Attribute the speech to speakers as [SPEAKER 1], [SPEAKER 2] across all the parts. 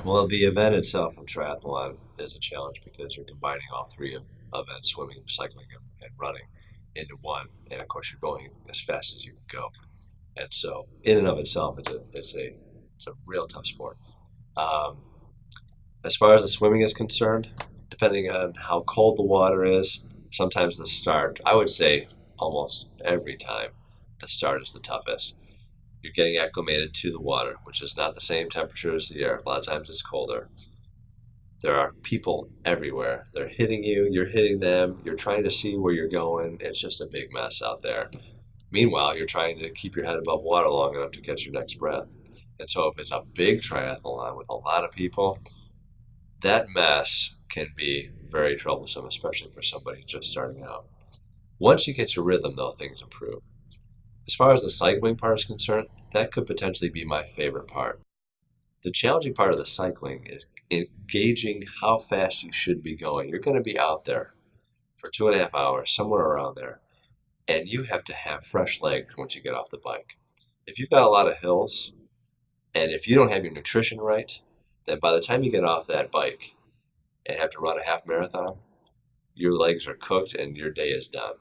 [SPEAKER 1] Well, the event itself in triathlon is a challenge because you're combining all three of events, swimming, cycling, and running, into one. And of course, you're going as fast as you can go. And so, in and of itself, it's a real tough sport. Um, as far as the swimming is concerned, depending on how cold the water is, sometimes the start, I would say almost every time, the start is the toughest. You're getting acclimated to the water, which is not the same temperature as the air. A lot of times it's colder. There are people everywhere. They're hitting you, you're hitting them, you're trying to see where you're going. It's just a big mess out there. Meanwhile, you're trying to keep your head above water long enough to catch your next breath. And so, if it's a big triathlon with a lot of people, that mess can be very troublesome, especially for somebody just starting out. Once you get your rhythm, though, things improve. As far as the cycling part is concerned, that could potentially be my favorite part. The challenging part of the cycling is gauging how fast you should be going. You're going to be out there for 2.5 hours, somewhere around there, and you have to have fresh legs once you get off the bike. If you've got a lot of hills, and if you don't have your nutrition right, then by the time you get off that bike and have to run a half marathon, your legs are cooked and your day is done.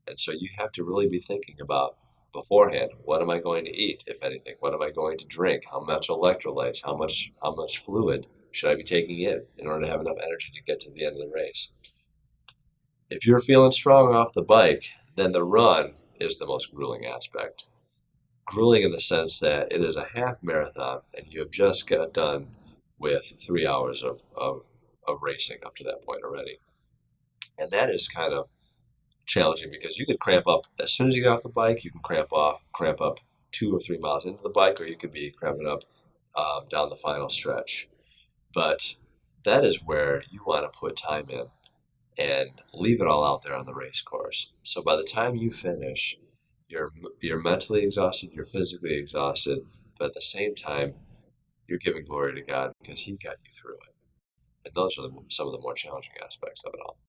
[SPEAKER 1] And so you have to really be thinking about beforehand, what am I going to eat, if anything? What am I going to drink? How much electrolytes? How much fluid should I be taking in order to have enough energy to get to the end of the race? If you're feeling strong off the bike, then the run is the most grueling aspect. Grueling in the sense that it is a half marathon and you have just got done with 3 hours of racing up to that point already. And that is kind of challenging because you could cramp up as soon as you get off the bike. You can cramp up 2 or 3 miles into the bike, or you could be cramping up down the final stretch. But that is where you want to put time in and leave it all out there on the race course. So by the time you finish, you're you're mentally exhausted, you're physically exhausted, but at the same time, you're giving glory to God because He got you through it. And those are some of the more challenging aspects of it all.